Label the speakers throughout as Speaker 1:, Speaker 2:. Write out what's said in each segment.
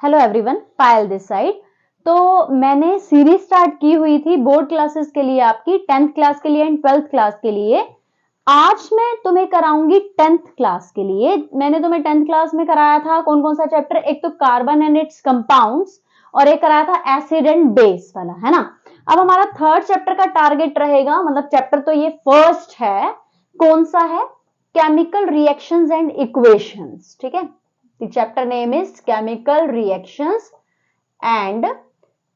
Speaker 1: Hello everyone, Payal this side. तो मैंने series start की हुई थी बोर्ड क्लासेस के लिए, आपकी 10th क्लास के लिए एंड 12th क्लास के लिए। आज मैं तुम्हें कराऊंगी 10th क्लास के लिए। मैंने तुम्हें 10th क्लास में कराया था कौन कौन सा चैप्टर, एक तो कार्बन एंड इट्स कंपाउंड्स और एक कराया था एसिड एंड बेस वाला, है ना। अब हमारा थर्ड चैप्टर का टारगेट रहेगा, मतलब चैप्टर तो ये फर्स्ट है, कौन सा है, केमिकल रिएक्शंस एंड इक्वेशंस। ठीक है, the chapter name is chemical reactions and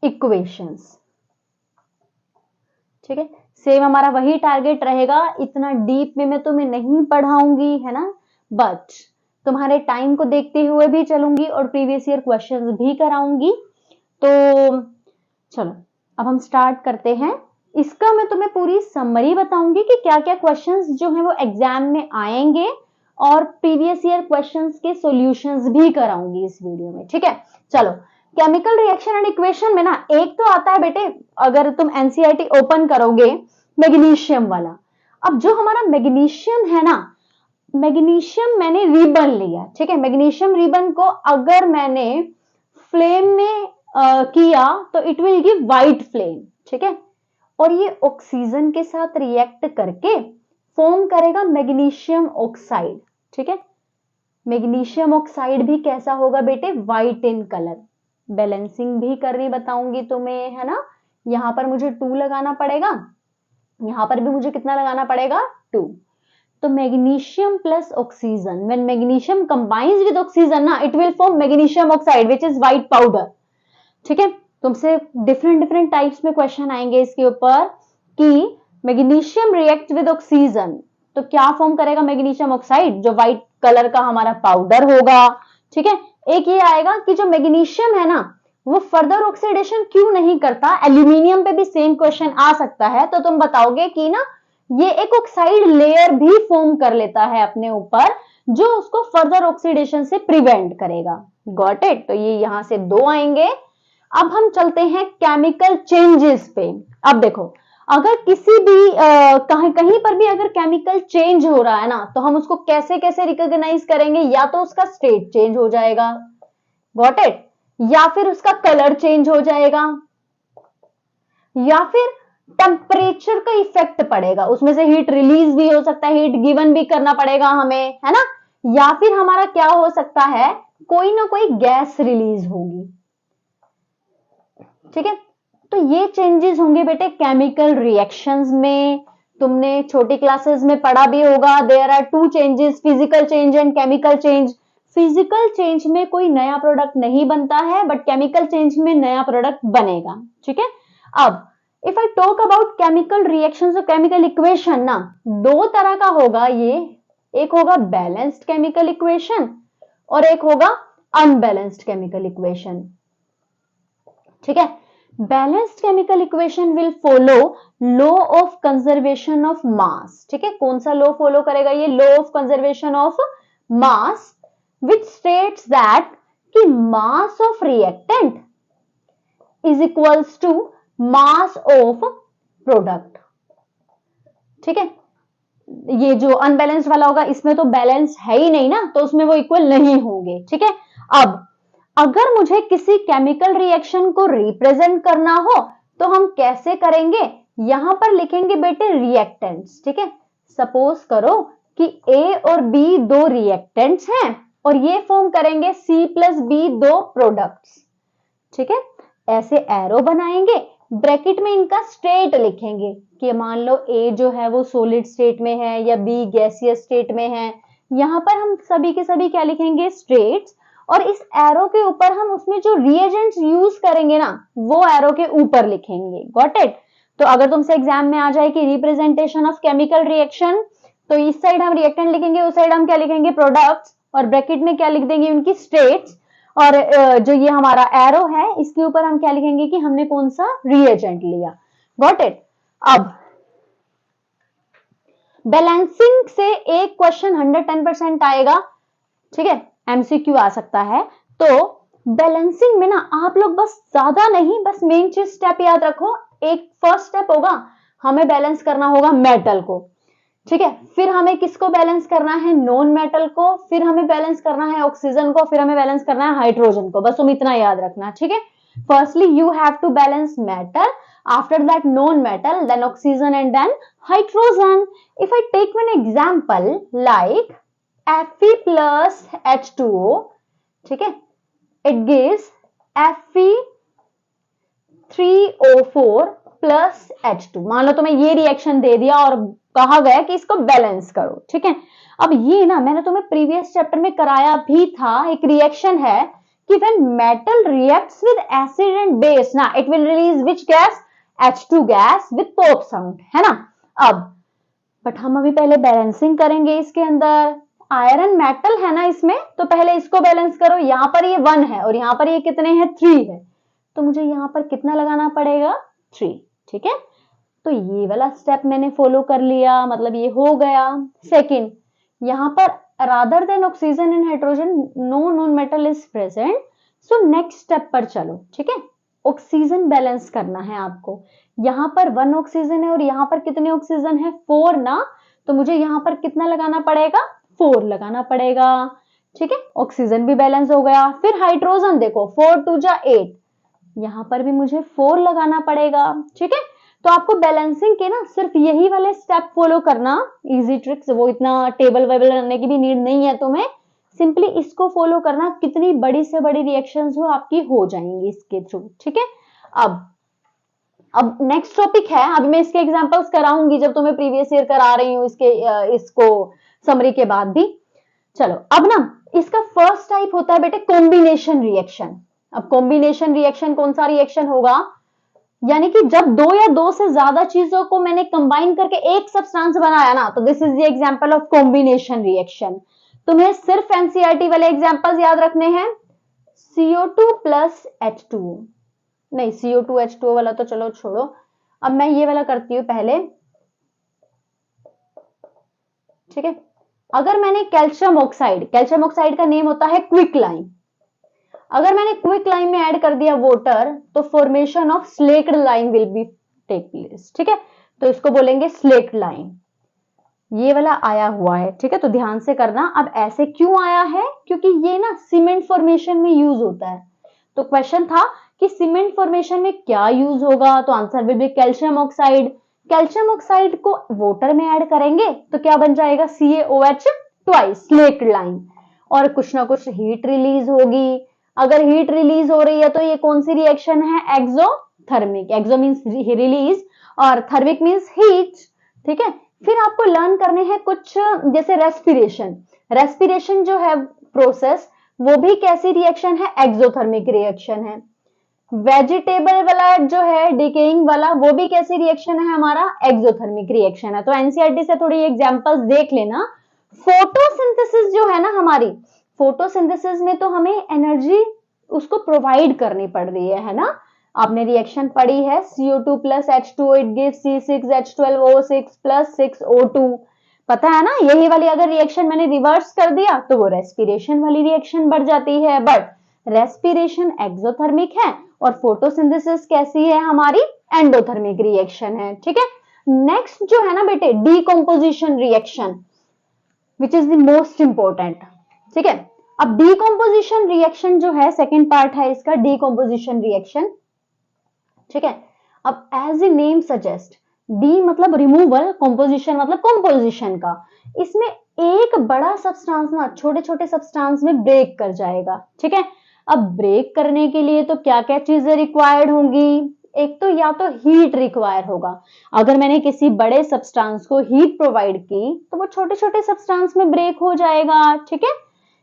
Speaker 1: equations। ठीक है, सेम हमारा वही टारगेट रहेगा। इतना डीप में मैं तुम्हें नहीं पढ़ाऊंगी, है ना, बट तुम्हारे टाइम को देखते हुए भी चलूंगी और प्रीवियस ईयर क्वेश्चंस भी कराऊंगी। तो चलो अब हम स्टार्ट करते हैं। इसका मैं तुम्हें पूरी समरी बताऊंगी कि क्या क्या क्वेश्चंस जो है वो एग्जाम में आएंगे और प्रीवियस ईयर क्वेश्चंस के सॉल्यूशंस भी कराऊंगी इस वीडियो में। ठीक है, चलो केमिकल रिएक्शन एंड इक्वेशन में ना एक तो आता है बेटे, अगर तुम एनसीईआरटी ओपन करोगे, मैग्नीशियम वाला। अब जो हमारा मैग्नीशियम है ना, मैग्नीशियम मैंने रिबन लिया। ठीक है, मैग्नीशियम रिबन को अगर मैंने फ्लेम में किया तो it will give white flame. ठीक है, और ये ऑक्सीजन के साथ रिएक्ट करके फॉर्म करेगा मैग्नीशियम ऑक्साइड। ठीक है, मैग्नीशियम ऑक्साइड भी कैसा होगा बेटे, व्हाइट इन कलर। बैलेंसिंग भी करनी बताऊंगी तुम्हें, है ना। यहां पर मुझे 2 लगाना पड़ेगा, यहां पर भी मुझे कितना लगाना पड़ेगा, 2। तो magnesium plus oxygen, when magnesium combines with oxygen ना, it will form magnesium oxide which is white powder. ठीक है, तुमसे डिफरेंट डिफरेंट टाइप्स में क्वेश्चन आएंगे इसके ऊपर कि मैग्नीशियम रिएक्ट विद ऑक्सीजन तो क्या फॉर्म करेगा मैग्नीशियम ऑक्साइड, जो व्हाइट कलर का हमारा पाउडर होगा। ठीक है, एक ये आएगा कि जो मैग्नीशियम है ना वो फर्दर ऑक्सीडेशन क्यों नहीं करता। एल्यूमिनियम पे भी सेम क्वेश्चन आ सकता है, तो तुम बताओगे कि ना ये एक ऑक्साइड लेयर भी फॉर्म कर लेता है अपने ऊपर, जो उसको फर्दर ऑक्सीडेशन से प्रिवेंट करेगा। गॉट इट, तो ये यहां से 2 आएंगे। अब हम चलते हैं केमिकल चेंजेस पे। अब देखो, अगर किसी भी कहीं पर भी अगर केमिकल चेंज हो रहा है ना, तो हम उसको कैसे कैसे रिकॉग्नाइज करेंगे, या तो उसका स्टेट चेंज हो जाएगा, गॉट इट, या फिर उसका कलर चेंज हो जाएगा, या फिर टेम्परेचर का इफेक्ट पड़ेगा, उसमें से हीट रिलीज भी हो सकता है, हीट गिवन भी करना पड़ेगा हमें, है ना। या फिर हमारा क्या हो सकता है, कोई ना कोई गैस रिलीज होगी। ठीक है, तो ये चेंजेस होंगे बेटे केमिकल रिएक्शंस में। तुमने छोटी क्लासेस में पढ़ा भी होगा, there are 2 changes, physical change and chemical change. Physical change में कोई नया प्रोडक्ट नहीं बनता है, बट केमिकल चेंज में नया प्रोडक्ट बनेगा। ठीक है, अब if I talk about chemical reactions और केमिकल इक्वेशन ना, 2 तरह का होगा ये, एक होगा बैलेंस्ड केमिकल इक्वेशन और एक होगा अनबैलेंस्ड केमिकल इक्वेशन। ठीक है, balanced chemical equation will follow law of conservation of mass. ठीक है, कौन सा लॉ फॉलो करेगा ये, law of conservation of mass, which states that कि mass of reactant is equals to mass of product. ठीक है, ये जो अनबैलेंस्ड वाला होगा इसमें तो बैलेंस है ही नहीं ना, तो उसमें वो इक्वल नहीं होंगे। ठीक है, अब अगर मुझे किसी केमिकल रिएक्शन को रिप्रेजेंट करना हो तो हम कैसे करेंगे, यहां पर लिखेंगे बेटे रिएक्टेंट्स। ठीक है, सपोज करो कि ए और बी 2 रिएक्टेंट्स हैं और ये फॉर्म करेंगे C प्लस बी 2 प्रोडक्ट्स। ठीक है, ऐसे एरो बनाएंगे, ब्रैकेट में इनका स्टेट लिखेंगे कि मान लो A जो है वो सॉलिड स्टेट में है या B गैसियस स्टेट में है। यहां पर हम सभी के सभी क्या लिखेंगे, स्टेट्स, और इस एरो के ऊपर हम उसमें जो रिएजेंट्स यूज करेंगे ना वो एरो के ऊपर लिखेंगे। गॉट इट, तो अगर तुमसे एग्जाम में आ जाए कि रिप्रेजेंटेशन ऑफ केमिकल रिएक्शन, तो इस साइड हम रिएक्टेंट लिखेंगे, उस साइड हम क्या लिखेंगे, प्रोडक्ट्स, और ब्रैकेट में क्या लिख देंगे, उनकी स्टेट्स, और जो ये हमारा एरो है इसके ऊपर हम क्या लिखेंगे कि हमने कौन सा रिएजेंट लिया। गॉट इट, अब बैलेंसिंग से एक क्वेश्चन 110% आएगा। ठीक है, एमसीक्यू आ सकता है। तो बैलेंसिंग में ना आप लोग बस ज्यादा नहीं, बस मेन चीज स्टेप याद रखो। एक फर्स्ट स्टेप होगा, हमें बैलेंस करना होगा मेटल को। ठीक है। फिर हमें किसको बैलेंस करना है, नॉन मेटल को, फिर हमें बैलेंस करना है ऑक्सीजन को, फिर हमें बैलेंस करना है हाइड्रोजन को। बस तुम इतना याद रखना, ठीक है। Firstly you have to balance metal, after that non metal, then oxygen and then hydrogen. If I take one example like Fe plus H2O, ठीक है, it gives Fe3O4 plus H2। मान लो तुम्हें ये रिएक्शन दे दिया और कहा गया कि इसको बैलेंस करो, ठीक है। अब ये ना मैंने तुम्हें प्रीवियस चैप्टर में कराया भी था, एक रिएक्शन है कि when metal reacts with acid and base ना it will release which gas, H2 gas with pop sound, है ना। अब बट हम अभी पहले बैलेंसिंग करेंगे इसके अंदर, आयरन मेटल है ना इसमें, तो पहले इसको बैलेंस करो। यहां पर ये 1 है और यहां पर ये कितने हैं, 3 है, तो मुझे यहां पर कितना लगाना पड़ेगा, 3, ठीक है। तो ये वाला स्टेप मैंने फॉलो कर लिया, मतलब ये हो गया। सेकंड, यहां पर rather than oxygen and hydrogen no non metal is present, so next step पर चलो, ठीक है। ऑक्सीजन बैलेंस करना है आपको। यहां पर 1 ऑक्सीजन है और यहां पर कितने ऑक्सीजन है, 4 ना, तो मुझे यहां पर कितना लगाना पड़ेगा, 4 लगाना पड़ेगा, ठीक है। ऑक्सीजन भी बैलेंस हो गया। फिर हाइड्रोजन देखो, 4 2 जा 8, यहां पर भी मुझे 4 लगाना पड़ेगा, ठीक है। तो आपको बैलेंसिंग के ना सिर्फ यही वाले स्टेप फॉलो करना, इजी ट्रिक्स, वो इतना टेबल वेबल करने की भी नीड नहीं है तुम्हें, सिंपली इसको फॉलो करना, कितनी बड़ी से बड़ी रिएक्शंस हो आपकी हो जाएंगी इसके थ्रू, ठीक है। अब नेक्स्ट टॉपिक है, अभी मैं इसके एग्जांपल्स कराऊंगी जब तुम्हें प्रीवियस ईयर करा रही हूँ इसके इसको समरी के बाद भी। चलो अब ना इसका फर्स्ट टाइप होता है बेटे कॉम्बिनेशन रिएक्शन। अब कॉम्बिनेशन रिएक्शन कौन सा रिएक्शन होगा, यानी कि जब 2 या 2 से ज्यादा चीजों को मैंने कंबाइन करके एक सब्सटेंस बनाया ना, तो this is the example of combination reaction. तुम्हें सिर्फ एनसीईआरटी वाले एग्जांपल्स याद रखने हैं, CO2 प्लस H2O, नहीं CO2 H2O वाला तो चलो छोड़ो, अब मैं ये वाला करती हूं पहले, ठीक है। अगर मैंने कैल्शियम ऑक्साइड का नेम होता है क्विक लाइम, अगर मैंने क्विक लाइम में ऐड कर दिया वाटर, तो formation of slaked lime will be take place, ठीक है। तो इसको बोलेंगे स्लेक्ड लाइम, ये वाला आया हुआ है, ठीक है, तो ध्यान से करना। अब ऐसे क्यों आया है, क्योंकि ये ना सीमेंट फॉर्मेशन में यूज होता है। तो क्वेश्चन था कि सीमेंट फॉर्मेशन में क्या यूज होगा, तो answer will be calcium oxide. Calcium oxide को वाटर में ऐड करेंगे तो क्या बन जाएगा, CaOH ट्वाइस, स्लेक्ड लाइम, और कुछ ना कुछ हीट रिलीज होगी। अगर हीट रिलीज हो रही है तो ये कौन सी रिएक्शन है, एक्सोथर्मिक, एक्सो मींस रिलीज और थर्मिक मींस हीट, ठीक है। फिर आपको लर्न करने हैं कुछ, जैसे रेस्पिरेशन जो है प्रोसेस, वो भी कैसी रिएक्शन है, एक्सोथर्मिक रिएक्शन है। वेजिटेबल वाला जो है डिकेइंग वाला, वो भी कैसी रिएक्शन है, हमारा एक्सोथर्मिक रिएक्शन है। तो एनसीईआरटी से थोड़ी एग्जांपल्स देख लेना। फोटोसिंथेसिस जो है ना हमारी, फोटोसिंथेसिस में तो हमें एनर्जी उसको प्रोवाइड करनी पड़ रही है ना। आपने रिएक्शन पढ़ी है, CO2 plus H2O it gives C6H12O6 plus 6O2, पता है ना। यही वाली अगर रिएक्शन मैंने रिवर्स कर दिया तो वो रेस्पिरेशन वाली रिएक्शन बढ़ जाती है, बट रेस्पिरेशन एक्सोथर्मिक है और फोटोसिंथेसिस कैसी है हमारी, एंडोथर्मिक रिएक्शन है, ठीक है। नेक्स्ट जो है ना बेटे decomposition reaction, which is the most important, ठीक है। अब डीकंपोजिशन रिएक्शन जो है सेकंड पार्ट है इसका, डीकंपोजिशन रिएक्शन, ठीक है। अब as a name suggest, de मतलब रिमूवल, कंपोजिशन मतलब कंपोजिशन का, इसमें एक बड़ा सब्सटेंस ना छोटे छोटे सब्सटेंस में ब्रेक कर जाएगा, ठीक है। अब ब्रेक करने के लिए तो क्या क्या चीजें रिक्वायर्ड होंगी, एक तो या तो हीट रिक्वायर होगा, अगर मैंने किसी बड़े सब्सटेंस को हीट प्रोवाइड की तो वो छोटे छोटे सब्सटेंस में ब्रेक हो जाएगा, ठीक है।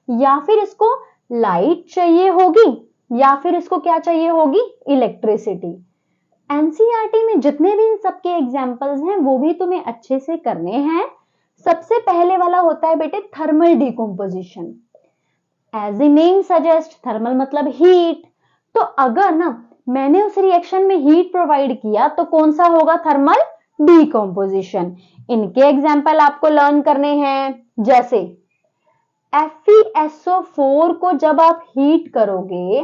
Speaker 1: या फिर इसको लाइट चाहिए होगी, या फिर इसको क्या चाहिए होगी, इलेक्ट्रिसिटी। एनसीईआरटी में जितने भी इन सबके एग्जांपल्स हैं वो भी तुम्हें अच्छे से करने हैं। सबसे पहले वाला होता है बेटे thermal decomposition, as a name suggest, thermal मतलब हीट। तो अगर ना मैंने उस रिएक्शन में हीट प्रोवाइड किया तो कौन सा होगा, थर्मल डिकम्पोजिशन। इनके एग्जाम्पल आपको लर्न करने हैं, जैसे FeSO4 को जब आप हीट करोगे,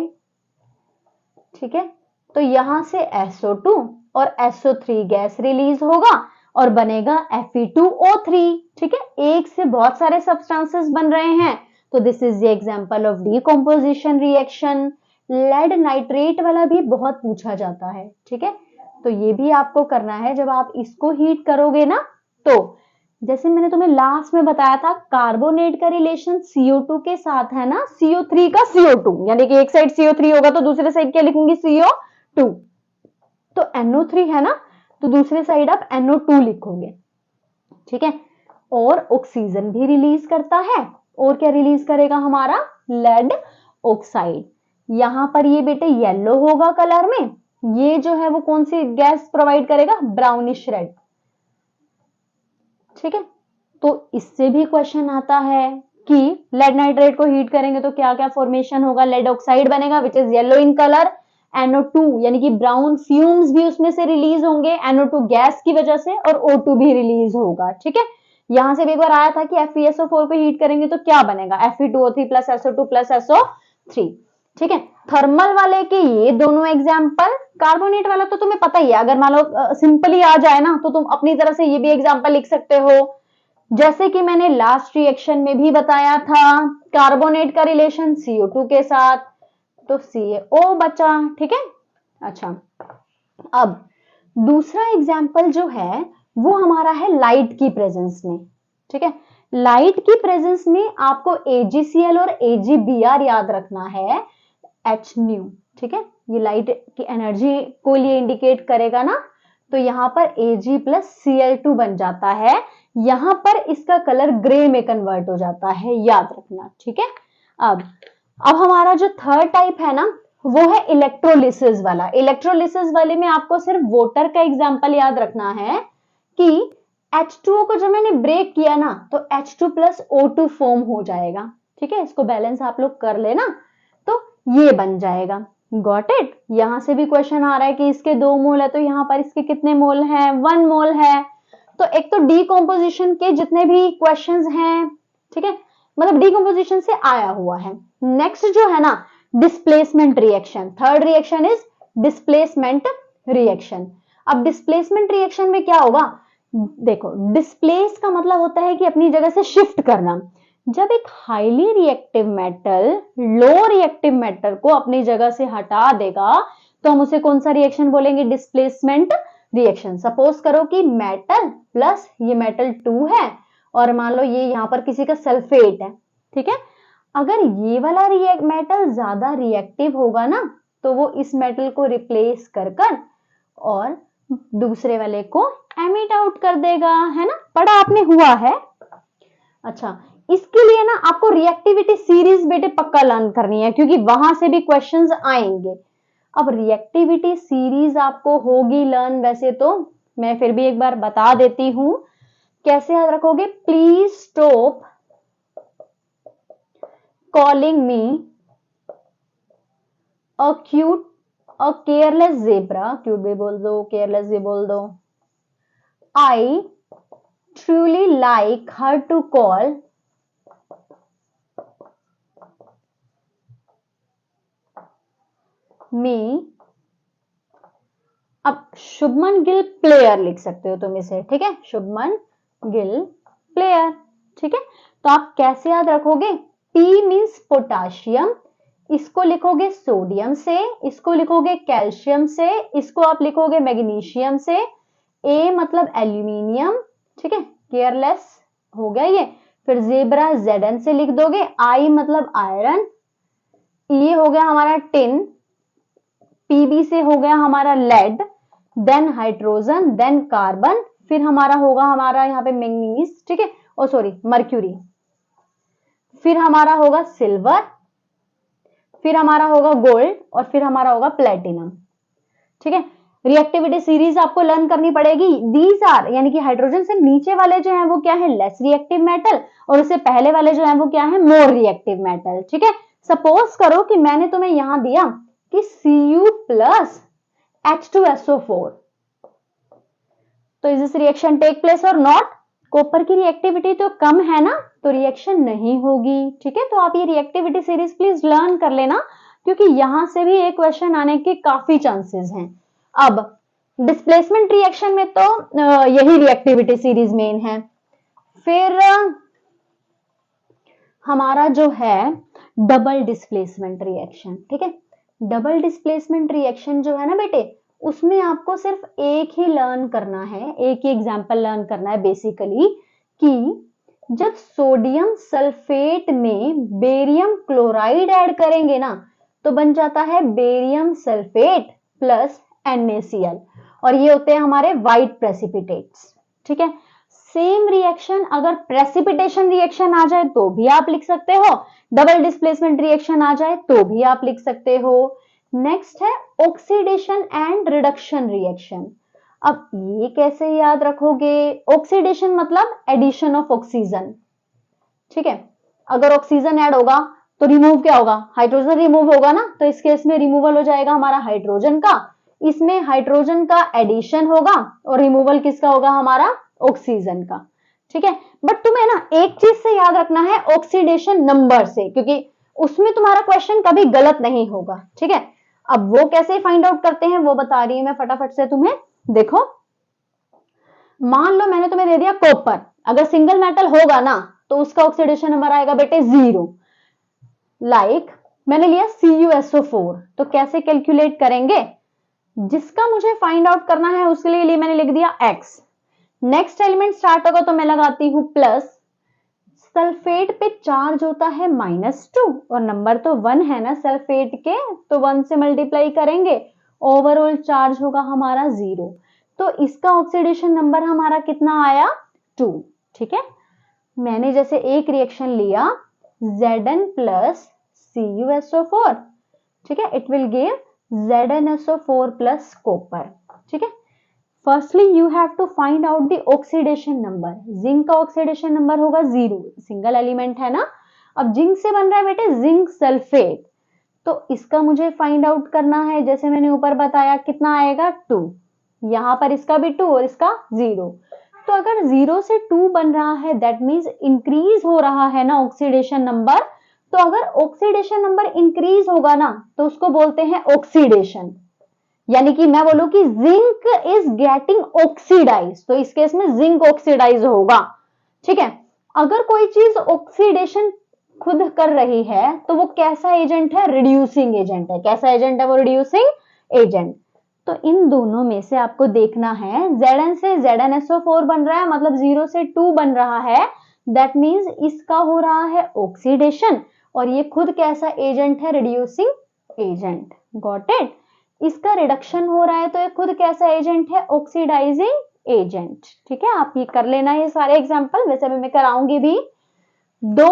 Speaker 1: ठीक है, तो यहां से SO2 और SO3 गैस रिलीज होगा और बनेगा Fe2O3। ठीक है, एक से बहुत सारे सब्सटेंसेस बन रहे हैं, तो this is the example of decomposition reaction. Lead nitrate वाला भी बहुत पूछा जाता है। ठीक है, तो ये भी आपको करना है जब आप इसको हीट करोगे ना। तो जैसे मैंने तुम्हें लास्ट में बताया था, कार्बोनेट का रिलेशन CO2 के साथ है ना, CO3 का CO2, यानी कि एक साइड CO3 होगा तो दूसरे साइड क्या लिखूंगी, CO2। तो NO3 है ना, तो दूसरे साइड आप NO2 लिखोगे। ठीक है, और ऑक्सीजन भी रिलीज करता है। और क्या रिलीज करेगा हमारा, लेड ऑक्साइड। यहां पर ये बेटे येलो होगा कलर में, ये जो है वो कौन सी गैस प्रोवाइड करेगा, ब्राउनिश रेड। ठीक है, तो इससे भी क्वेश्चन आता है कि लेड नाइट्रेट को हीट करेंगे तो क्या क्या फॉर्मेशन होगा, लेड ऑक्साइड बनेगा which is yellow in colour. NO2 यानी कि ब्राउन फ्यूम्स भी उसमें से रिलीज होंगे NO2 गैस की वजह से, और O2 भी रिलीज होगा। ठीक है, यहां से भी एक बार आया था कि FeSO4 को हीट करेंगे तो क्या बनेगा, Fe2O3 plus SO2 plus SO3। ठीक है, थर्मल वाले के ये दोनों एग्जाम्पल। कार्बोनेट वाला तो तुम्हें पता ही है, अगर मान लो सिंपली आ जाए ना तो तुम अपनी तरह से ये भी एग्जाम्पल लिख सकते हो। जैसे कि मैंने लास्ट रिएक्शन में भी बताया था, कार्बोनेट का रिलेशन CO2 के साथ, तो CaO बचा। ठीक है, अच्छा अब दूसरा एग्जाम्पल जो है वो हमारा है लाइट की प्रेजेंस में। ठीक है, लाइट की प्रेजेंस में आपको AgCl और AgBr याद रखना है, Hν। ठीक है, ये लाइट की एनर्जी को लिए इंडिकेट करेगा ना, तो यहां पर Ag प्लस Cl2 बन जाता है। यहां पर इसका कलर ग्रे में कन्वर्ट हो जाता है, याद रखना। ठीक है, अब हमारा जो थर्ड टाइप है ना वो है इलेक्ट्रोलिसिस वाला। इलेक्ट्रोलिसिस वाले में आपको सिर्फ वाटर का एग्जांपल याद रखना है कि H2O को जब मैंने ब्रेक किया ना तो H2 प्लस O2 फॉर्म हो जाएगा। ठीक है, इसको बैलेंस आप लोग कर लेना, तो ये बन जाएगा। Got it. यहां से भी क्वेश्चन आ रहा है कि इसके 2 मोल है, तो यहां पर इसके कितने मोल हैं, 1 मोल है। तो एक तो डीकंपोजिशन के जितने भी क्वेश्चंस हैं, ठीक है, मतलब डीकंपोजिशन से आया हुआ है। नेक्स्ट जो है ना displacement reaction, third reaction is displacement reaction. अब डिस्प्लेसमेंट रिएक्शन में क्या होगा, देखो डिस्प्लेस का मतलब होता है कि अपनी जगह से शिफ्ट करना। जब एक highly reactive metal low reactive metal को अपनी जगह से हटा देगा तो हम उसे कौन सा रिएक्शन बोलेंगे, डिस्प्लेसमेंट रिएक्शन। सपोज करो कि मेटल प्लस ये मेटल 2 है और मान लो ये यहां पर किसी का सल्फेट है। ठीक है, अगर ये वाला मेटल ज्यादा रिएक्टिव होगा ना तो वो इस मेटल को रिप्लेस कर और दूसरे वाले को एमिट आउट कर देगा, है ना, पढ़ा आपने हुआ है। अच्छा, इसके लिए ना आपको रिएक्टिविटी सीरीज बेटे पक्का लर्न करनी है क्योंकि वहां से भी क्वेश्चंस आएंगे। अब रिएक्टिविटी सीरीज आपको होगी लर्न, वैसे तो मैं फिर भी एक बार बता देती हूं कैसे याद रखोगे। Please stop calling me a cute a careless zebra, cute भी बोल दो, केयरलेस भी बोल दो। I truly like her to call me। अब शुभमन गिल प्लेयर लिख सकते हो तुम इसे। ठीक है, शुभमन गिल प्लेयर। ठीक है, तो आप कैसे याद रखोगे, P मीन्स पोटाशियम, इसको लिखोगे सोडियम से, इसको लिखोगे कैल्शियम से, इसको आप लिखोगे मैग्नीशियम से। A मतलब एल्यूमिनियम, ठीक है, केयरलेस हो गया ये। फिर जेब्रा Zn से लिख दोगे, I मतलब आयरन, ये हो गया हमारा टिन, Pb से हो गया हमारा lead, then hydrogen, then carbon, फिर हमारा होगा हमारा यहाँ पे मैंगनीज, ठीक है, ओ सॉरी मर्क्यूरी, फिर हमारा होगा सिल्वर, फिर हमारा होगा गोल्ड और फिर हमारा होगा प्लेटिनम। ठीक है, रिएक्टिविटी सीरीज आपको लर्न करनी पड़ेगी। दीज आर यानी कि हाइड्रोजन से नीचे वाले जो हैं वो क्या है, लेस रिएक्टिव मेटल, और उससे पहले वाले जो हैं वो क्या है, मोर रिएक्टिव मेटल। ठीक है, सपोज करो कि मैंने तुम्हें यहां दिया कि Cu प्लस H2SO4, तो is this reaction take place और नॉट। कॉपर की रिएक्टिविटी तो कम है ना, तो रिएक्शन नहीं होगी। ठीक है, तो आप ये रिएक्टिविटी सीरीज प्लीज लर्न कर लेना क्योंकि यहां से भी एक क्वेश्चन आने के काफी चांसेस हैं। अब डिस्प्लेसमेंट रिएक्शन में तो यही रिएक्टिविटी सीरीज मेन है। फिर हमारा जो है डबल डिस्प्लेसमेंट रिएक्शन, ठीक है। डबल डिस्प्लेसमेंट रिएक्शन जो है ना बेटे, उसमें आपको सिर्फ एक ही लर्न करना है, एक ही एग्जांपल लर्न करना है बेसिकली, कि जब सोडियम सल्फेट में बेरियम क्लोराइड ऐड करेंगे ना, तो बन जाता है बेरियम सल्फेट प्लस NaCl, और ये होते हैं हमारे व्हाइट प्रेसिपिटेट्स, ठीक है। सेम रिएक्शन अगर प्रेसिपिटेशन रिएक्शन आ जाए तो भी आप लिख सकते हो, डबल डिस्प्लेसमेंट रिएक्शन आ जाए तो भी आप लिख सकते हो। नेक्स्ट है ऑक्सीडेशन एंड रिडक्शन रिएक्शन। अब ये कैसे याद रखोगे? ऑक्सीडेशन मतलब एडिशन ऑफ ऑक्सीजन, ठीक है। अगर ऑक्सीजन ऐड होगा तो रिमूव क्या होगा? हाइड्रोजन रिमूव होगा ना, तो इस केस में रिमूवल हो जाएगा हमारा हाइड्रोजन का, इसमें हाइड्रोजन का एडिशन होगा और रिमूवल किसका होगा? हमारा ऑक्सीजन का, ठीक है। बट तुम्हें ना एक चीज से याद रखना है, ऑक्सीडेशन नंबर से, क्योंकि उसमें तुम्हारा क्वेश्चन कभी गलत नहीं होगा, ठीक है। अब वो कैसे फाइंड आउट करते हैं वो बता रही हूं मैं फटाफट से तुम्हें। देखो, मान लो मैंने तुम्हें दे दिया कॉपर, अगर सिंगल मेटल होगा ना तो उसका ऑक्सीडेशन नंबर आएगा बेटे 0। लाइक मैंने लिया CuSO4, तो कैसे कैलकुलेट करेंगे? जिसका मुझे फाइंड आउट करना है उसके लिए मैंने लिख दिया X। नेक्स्ट एलिमेंट स्टार्ट होगा तो मैं लगाती हूं प्लस, सल्फेट पे चार्ज होता है -2 और नंबर तो 1 है ना सल्फेट के, तो 1 से मल्टीप्लाई करेंगे, ओवरऑल चार्ज होगा हमारा 0, तो इसका ऑक्सीडेशन नंबर हमारा कितना आया? 2, ठीक है। मैंने जैसे एक रिएक्शन लिया Zn प्लस CuSO4, ठीक है, it will give ZnSO4 plus copper, ठीक है। Firstly you have to find out the oxidation number. Zinc का ऑक्सीडेशन नंबर होगा 0, सिंगल एलिमेंट है ना। अब जिंक से बन रहा है बेटे जिंक सल्फेट, तो इसका मुझे फाइंड आउट करना है, जैसे मैंने ऊपर बताया कितना आएगा 2, यहां पर इसका भी 2 और इसका 0, तो अगर 0 से 2 बन रहा है दैट मींस इंक्रीज हो रहा है ना ऑक्सीडेशन नंबर। तो अगर ऑक्सीडेशन नंबर इंक्रीज होगा ना तो उसको बोलते हैं ऑक्सीडेशन, यानी कि मैं बोलूं कि जिंक इज गेटिंग ऑक्सीडाइज, तो इस केस में जिंक ऑक्सीडाइज होगा, ठीक है। अगर कोई चीज ऑक्सीडेशन खुद कर रही है तो वो कैसा एजेंट है? रिड्यूसिंग एजेंट है। कैसा एजेंट है वो? Reducing agent. तो इन दोनों में से आपको देखना है, Zn से ZnSO4 बन रहा है मतलब 0 से 2 बन रहा है, दैट मींस इसका हो रहा है ऑक्सीडेशन, और ये खुद कैसा एजेंट है? Reducing agent. Got it? इसका रिडक्शन हो रहा है तो ये खुद कैसा एजेंट है? ऑक्सीडाइजिंग एजेंट, ठीक है। आप ये कर लेना ये सारे एग्जांपल, वैसे भी मैं कराऊंगी भी। दो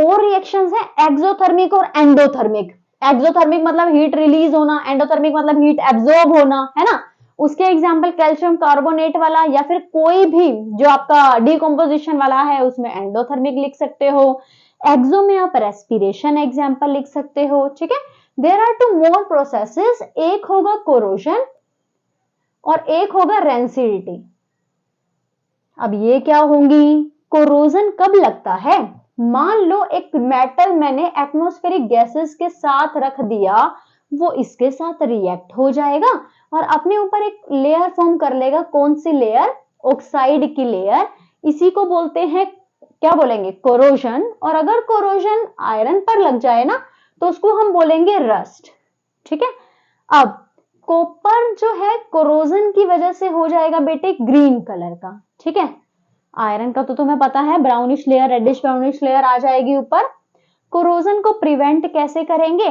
Speaker 1: और रिएक्शंस हैं, एक्सोथर्मिक और एंडोथर्मिक। एक्सोथर्मिक मतलब हीट रिलीज होना, एंडोथर्मिक मतलब हीट एब्जॉर्ब होना, है ना। उसके एग्जांपल कैल्शियम कार्बोनेट वाला या फिर कोई भी जो आपका डिकम्पोजिशन वाला है उसमें एंडोथर्मिक लिख सकते हो। एक्सो में आप रेस्पिरेशन एग्जांपल लिख सकते हो, ठीक है। देयर आर 2 मोर प्रोसेसेस, एक होगा कोरोजन और एक होगा रेंसिडिटी। अब ये क्या होंगी? कोरोजन कब लगता है? मान लो एक मेटल मैंने एटमॉस्फेरिक गैसेस के साथ रख दिया, वो इसके साथ रिएक्ट हो जाएगा और अपने ऊपर एक लेयर फॉर्म कर लेगा। कौन सी लेयर? ऑक्साइड की लेयर। इसी को बोलते हैं, क्या बोलेंगे? कोरोजन। और अगर कोरोजन आयरन पर लग जाए ना तो उसको हम बोलेंगे रस्ट, ठीक है। अब कॉपर जो है कोरोजन की वजह से हो जाएगा बेटे ग्रीन कलर का, ठीक है। आयरन का तो तुम्हें पता है brownish layer, reddish brownish layer आ जाएगी ऊपर। कोरोजन को प्रिवेंट कैसे करेंगे?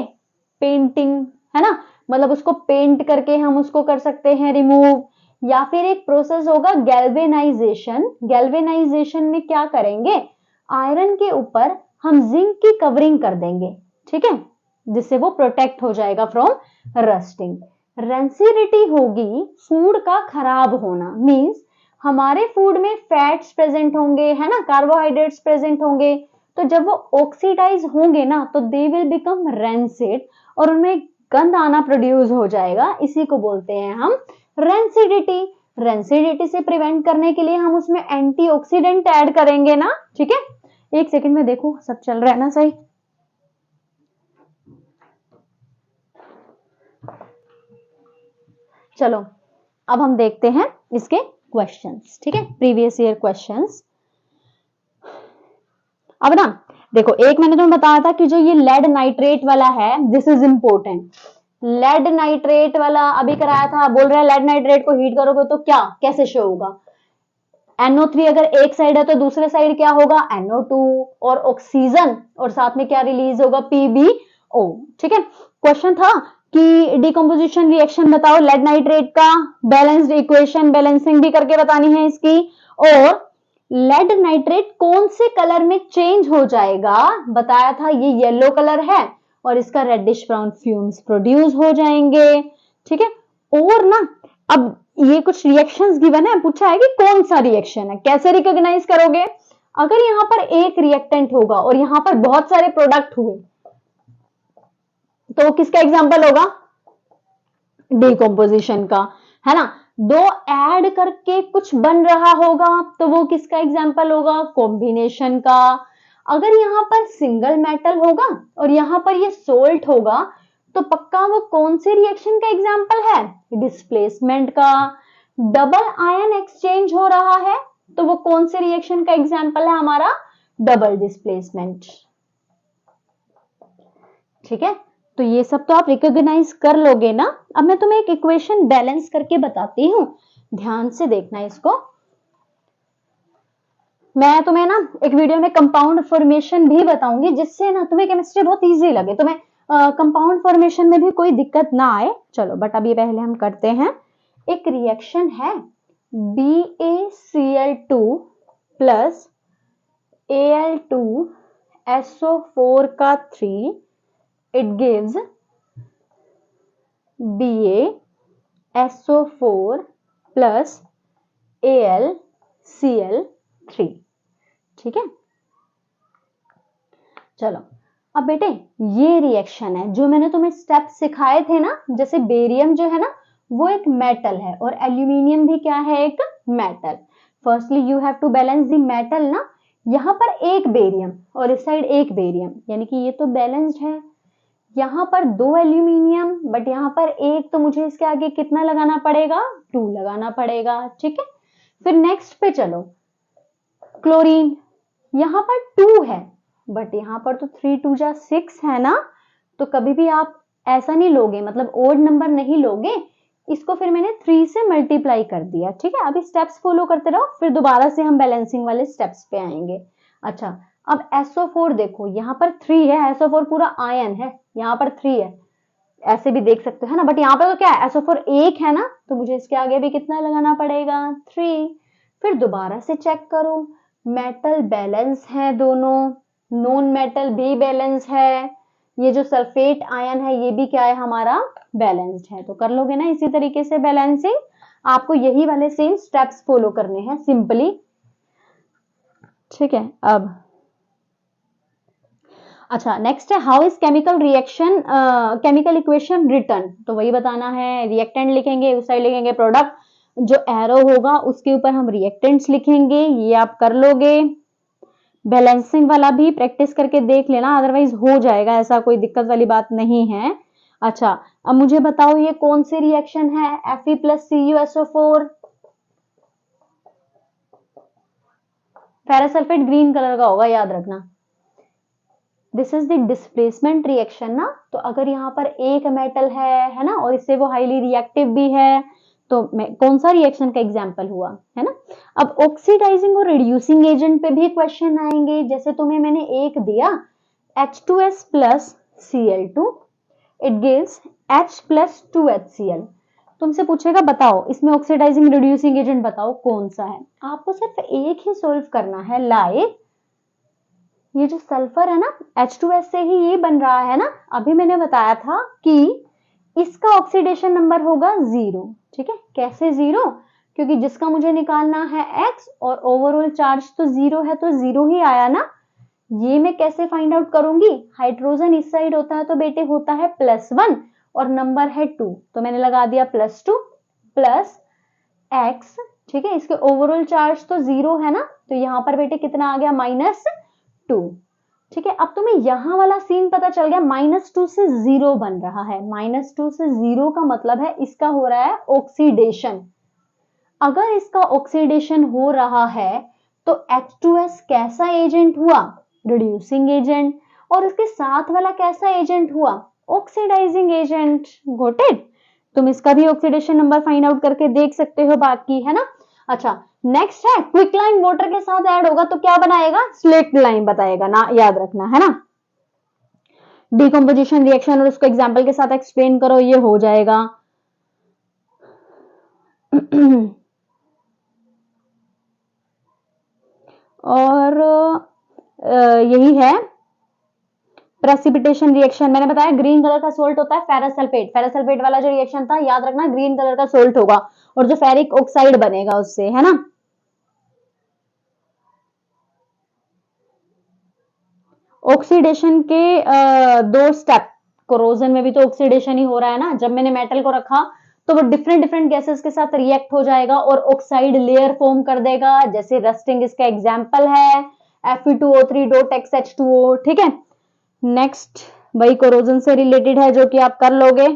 Speaker 1: पेंटिंग, है ना, मतलब उसको पेंट करके हम उसको कर सकते हैं रिमूव, या फिर एक प्रोसेस होगा गैल्वेनाइजेशन। गैल्वेनाइजेशन में क्या करेंगे? आयरन के ऊपर हम जिंक की कवरिंग कर देंगे, ठीक है, जिससे वो प्रोटेक्ट हो जाएगा फ्रॉम रस्टिंग। रेंसिडिटी होगी फूड का खराब होना, मींस हमारे फूड में फैट्स प्रेजेंट होंगे, है ना, कार्बोहाइड्रेट्स प्रेजेंट होंगे, तो जब वो ऑक्सीडाइज होंगे ना तो दे विल बिकम रेंसिड और उनमें गंध आना प्रोड्यूस हो जाएगा। इसी को बोलते हैं हम रेंसिडिटी। रेंसिडिटी से प्रिवेंट करने के लिए हम उसमें एंटीऑक्सीडेंट ऐड करेंगे ना, ठीक है। एक सेकंड में देखो सब चल रहा है ना सही। चलो अब हम देखते हैं इसके क्वेश्चंस, ठीक है, प्रीवियस ईयर क्वेश्चंस। अब ना देखो, एक मैंने तुम्हें बताया था कि जो ये लेड नाइट्रेट वाला है, this is important. Lead nitrate वाला अभी कराया था, बोल रहा है लेड नाइट्रेट को हीट करोगे तो क्या कैसे शो होगा, NO3 अगर एक साइड है तो दूसरे साइड क्या होगा, NO2 और ऑक्सीजन, और साथ में क्या रिलीज होगा, PbO, ठीक है। क्वेश्चन था कि डिकम्पोजिशन रिएक्शन बताओ लेड नाइट्रेट का, बैलेंस्ड इक्वेशन बैलेंसिंग भी करके बतानी है इसकी, और लेड नाइट्रेट कौन से कलर में चेंज हो जाएगा, बताया था ये येलो कलर है और इसका रेडिश ब्राउन फ्यूम्स प्रोड्यूस हो जाएंगे, ठीक है। और ना अब ये कुछ रिएक्शंस गिवन है, पूछा है कि कौन सा रिएक्शन है, कैसे रिकॉग्नाइज करोगे, अगर यहां पर एक रिएक्टेंट होगा और यहां पर बहुत सारे प्रोडक्ट हुए तो किसका एग्जांपल होगा, डिकम्पोजिशन का, है ना। दो ऐड करके कुछ बन रहा होगा तो वो किसका एग्जांपल होगा, कॉम्बिनेशन का। अगर यहाँ पर सिंगल मेटल होगा और यहाँ पर ये सोल्ट होगा तो पक्का वो कौन से रिएक्शन का एग्जांपल है, डिस्प्लेसमेंट का। डबल आयन एक्सचेंज हो रहा है तो वो कौन से रिएक्शन का एग्जांपल है हमारा, डबल डिस्प्लेसमेंट, ठीक है। तो ये सब तो आप रिकॉग्नाइज कर लोगे ना। अब मैं तुम्हें एक इक्वेशन बैलेंस करके बताती हूँ, ध्यान से देखना इसको। मैं तुम्हें ना एक वीडियो में कंपाउंड फॉर्मेशन भी बताऊंगी जिससे ना तुम्हें केमिस्ट्री बहुत इजी लगे, तुम्हें कंपाउंड फॉर्मेशन में भी कोई दिक्कत ना आए। चलो बट अभी पहले हम करते हैं, एक रिएक्शन है BaCl2 प्लस Al2SO4 का 3, it gives BaSO4 plus AlCl3, ठीक है। चलो अब बेटे ये रिएक्शन है जो मैंने तुम्हें स्टेप सिखाए थे ना, जैसे बेरियम जो है ना वो एक मेटल है और एल्यूमिनियम भी क्या है, एक metal. Firstly you have to balance the metal ना, यहाँ पर एक बेरियम और इस साइड एक बेरियम, यानी कि ये तो बैलेंस्ड है। यहाँ पर दो एल्यूमिनियम बट यहाँ पर एक, तो मुझे इसके आगे कितना लगाना पड़ेगा, 2 लगाना पड़ेगा, ठीक है। फिर नेक्स्ट पे चलो, क्लोरीन, यहाँ पर 2 है बट यहाँ पर तो 3 2 जा 6 है ना, तो कभी भी आप ऐसा नहीं लोगे, मतलब ओड नंबर नहीं लोगे इसको, फिर मैंने 3 से मल्टीप्लाई कर दिया, ठीक है। अभी स्टेप्स फॉलो करते रहो, फिर दोबारा से हम बैलेंसिंग वाले स्टेप्स पे आएंगे। अच्छा अब SO4 देखो, यहाँ पर 3 है, SO4 पूरा आयन है, यहाँ पर 3 है, ऐसे भी देख सकते हो है ना, बट यहाँ पर तो क्या है, SO4 एक है ना, तो मुझे इसके आगे भी कितना लगाना पड़ेगा, 3। फिर दोबारा से चेक करो, मेटल बैलेंस है दोनों, नॉन मेटल भी बैलेंस है, ये जो सल्फेट आयन है ये भी क्या है हमारा, बैलेंस्ड है। तो कर लोगे ना इसी तरीके से बैलेंसिंग, आपको यही वाले सेम स्टेप्स फॉलो करने हैं सिंपली, ठीक है। अब अच्छा नेक्स्ट है, how is chemical reaction chemical equation return, तो वही बताना है, रिएक्टेंट लिखेंगे, उस साइड लिखेंगे प्रोडक्ट, जो एरो होगा उसके ऊपर हम रिएक्टेंट्स लिखेंगे, ये आप कर लोगे। बैलेंसिंग वाला भी प्रैक्टिस करके देख लेना, अदरवाइज हो जाएगा, ऐसा कोई दिक्कत वाली बात नहीं है। अच्छा अब मुझे बताओ ये कौन सी रिएक्शन है, Fe plus CuSO4, ferrous sulphate green colour का होगा, याद रखना। This is the displacement reaction ना, तो अगर यहाँ पर एक मेटल है ना, और इससे वो हाईली रिएक्टिव भी है, तो कौन सा रिएक्शन का एग्जांपल हुआ, है ना। अब ऑक्सीडाइजिंग और रिड्यूसिंग एजेंट पे भी क्वेश्चन आएंगे, जैसे तुम्हें मैंने एक दिया H2S plus Cl2, it gives H plus 2HCl, तुमसे पूछेगा बताओ इसमें ऑक्सीडाइजिंग रिड्यूसिंग एजेंट बताओ कौन सा है, आपको सिर्फ एक ही सोल्व करना है, लाइक ये जो सल्फर है ना H2S से ही ये बन रहा है ना, अभी मैंने बताया था कि इसका ऑक्सीडेशन नंबर होगा 0, ठीक है। कैसे 0, क्योंकि जिसका मुझे निकालना है X और ओवरऑल चार्ज तो 0 है, तो 0 ही आया ना। ये मैं कैसे फाइंड आउट करूंगी, हाइड्रोजन इस साइड होता है तो बेटे होता है +1 और नंबर है 2, तो मैंने लगा दिया +2 प्लस X, ठीक है। इसके ओवरऑल चार्ज तो 0 है ना, तो यहाँ पर बेटे कितना आ गया, -2, ठीक है। अब तुम्हें यहाँ वाला सीन पता चल गया, -2 से 0 बन रहा है, -2 से 0 का मतलब है इसका हो रहा है ऑक्सीडेशन, अगर इसका ऑक्सीडेशन हो रहा है तो H2S कैसा एजेंट हुआ? Reducing agent. और इसके साथ वाला कैसा एजेंट हुआ? Oxidising agent. Got it? तुम इसका भी ऑक्सीडेशन नंबर फाइंड आउट करके देख सकते हो बाकी, है ना। अच्छा, नेक्स्ट है क्विक लाइम वाटर के साथ ऐड होगा तो क्या बनाएगा? स्लेक्ट लाइम बताएगा ना, याद रखना, है ना। डिकम्पोजिशन रिएक्शन और उसको एग्जाम्पल के साथ एक्सप्लेन करो, ये हो जाएगा। और यही है प्रेसिपिटेशन रिएक्शन। मैंने बताया ग्रीन कलर का सोल्ट होता है फेरस सल्फेट। फेरस सल्फेट वाला जो रिएक्शन था, याद रखना ग्रीन कलर का सोल्ट होगा और जो फेरिक ऑक्साइड बनेगा उससे, है ना। ऑक्सीडेशन के दो स्टेप, कोरोजन में भी तो ऑक्सीडेशन ही हो रहा है ना। जब मैंने मेटल को रखा तो वो डिफरेंट डिफरेंट गैसेस के साथ रिएक्ट हो जाएगा और ऑक्साइड लेयर फॉर्म कर देगा, जैसे रस्टिंग इसका एग्जांपल है, Fe2O3 डॉट XH2O। ठीक है, नेक्स्ट वही कोरोजन से रिलेटेड है जो कि आप कर लोगे।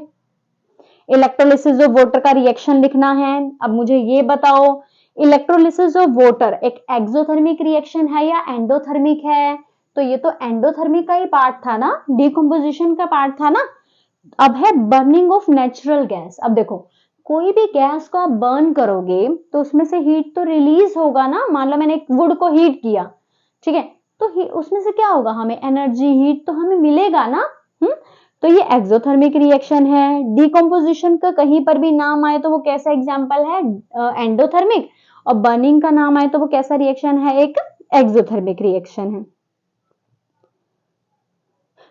Speaker 1: इलेक्ट्रोलिसिस ऑफ वाटर का रिएक्शन लिखना है। अब मुझे ये बताओ, इलेक्ट्रोलिसिस ऑफ वाटर एक एक्सोथर्मिक रिएक्शन है या एंडोथर्मिक है? तो ये तो एंडोथर्मिक का ही पार्ट था ना, डिकम्पोजिशन का पार्ट था ना। अब है बर्निंग ऑफ नेचुरल गैस। अब देखो, कोई भी गैस को आप बर्न करोगे तो उसमें से हीट तो रिलीज होगा ना। मान लो मैंने एक वुड को हीट किया, ठीक है, तो उसमें से क्या होगा? हमें एनर्जी, हीट तो हमें मिलेगा ना। तो ये एक्सोथर्मिक रिएक्शन है। डिकम्पोजिशन का कहीं पर भी नाम आए तो वो कैसा एग्जाम्पल है? एंडोथर्मिक। और बर्निंग का नाम आए तो वो कैसा रिएक्शन है? एक एक्सोथर्मिक रिएक्शन है।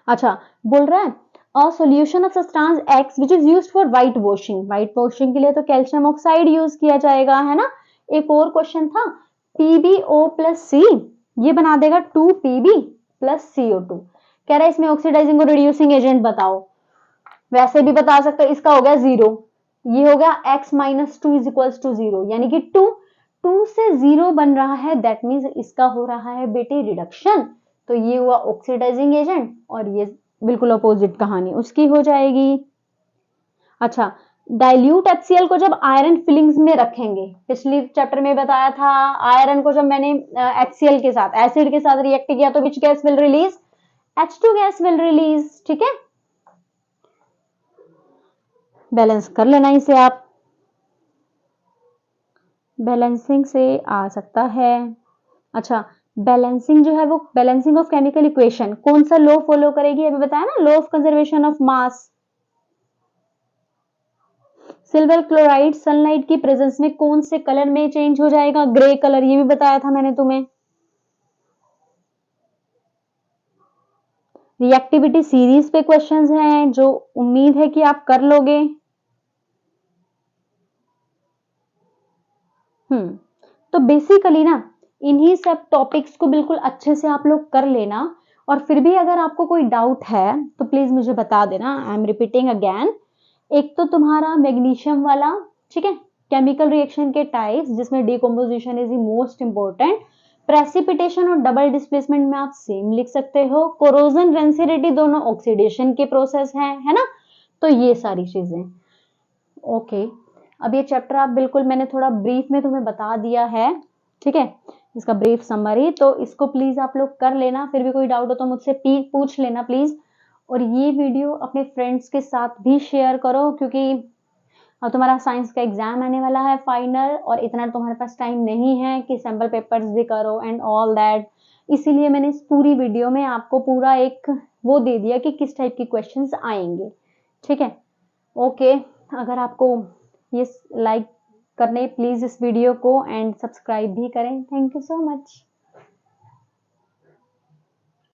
Speaker 1: अच्छा, बोल रहा है a solution of substance X which is used for white washing। white washing के लिए तो कैल्शियम ऑक्साइड यूज किया जाएगा, है ना। एक और क्वेश्चन था, PbO plus C ये बना देगा 2Pb plus CO2। कह रहा है इसमें ऑक्सीडाइजिंग और रिड्यूसिंग एजेंट बताओ। वैसे भी बता सकते, इसका हो गया 0, ये हो गया x minus 2 is equals to 0, यानी कि 2 से 0 बन रहा है, दैट मीन्स इसका हो रहा है बेटे रिडक्शन। तो ये हुआ ऑक्सीडाइजिंग एजेंट और ये बिल्कुल अपोजिट कहानी उसकी हो जाएगी। अच्छा, डाइल्यूट HCl को जब आयरन फिलिंग्स में रखेंगे, पिछली चैप्टर में बताया था, आयरन को जब मैंने HCl के साथ, एसिड के साथ रिएक्ट किया तो which gas will release? H2 gas will release. ठीक है, बैलेंस कर लेना इसे आप, बैलेंसिंग से आ सकता है। अच्छा, बैलेंसिंग जो है वो बैलेंसिंग ऑफ केमिकल इक्वेशन कौन सा लॉ फॉलो करेगी? अभी बताया ना, law of conservation of mass. Silver chloride sunlight की प्रेजेंस में कौन से कलर में चेंज हो जाएगा? ग्रे कलर, ये भी बताया था मैंने तुम्हें। रिएक्टिविटी सीरीज पे क्वेश्चंस हैं जो उम्मीद है कि आप कर लोगे। तो बेसिकली ना इन्हीं सब टॉपिक्स को बिल्कुल अच्छे से आप लोग कर लेना, और फिर भी अगर आपको कोई डाउट है तो प्लीज मुझे बता देना। आई एम रिपीटिंग अगेन, एक तो तुम्हारा मैग्नीशियम वाला, ठीक है, केमिकल रिएक्शन के टाइप्स जिसमें decomposition is the most important. Precipitation और डबल डिस्प्लेसमेंट में आप सेम लिख सकते हो। कोरोजन, रेंसिडिटी दोनों ऑक्सीडेशन के प्रोसेस हैं, है ना। तो ये सारी चीजें ओके। अब ये चैप्टर आप बिल्कुल, मैंने थोड़ा ब्रीफ में तुम्हें बता दिया है, ठीक है, इसका ब्रीफ समरी, तो इसको प्लीज आप लोग कर लेना। फिर भी कोई डाउट हो तो मुझसे पूछ लेना प्लीज। और ये वीडियो अपने फ्रेंड्स के साथ भी शेयर करो, क्योंकि अब तुम्हारा साइंस का एग्जाम आने वाला है फाइनल, और इतना तुम्हारे पास टाइम नहीं है कि सैम्पल पेपर्स भी करो एंड ऑल दैट। इसीलिए मैंने इस पूरी वीडियो में आपको पूरा एक वो दे दिया कि किस टाइप की क्वेश्चंस आएंगे, ठीक है। ओके, अगर आपको ये लाइक करने प्लीज इस वीडियो को, एंड सब्सक्राइब भी करें। Thank you so much.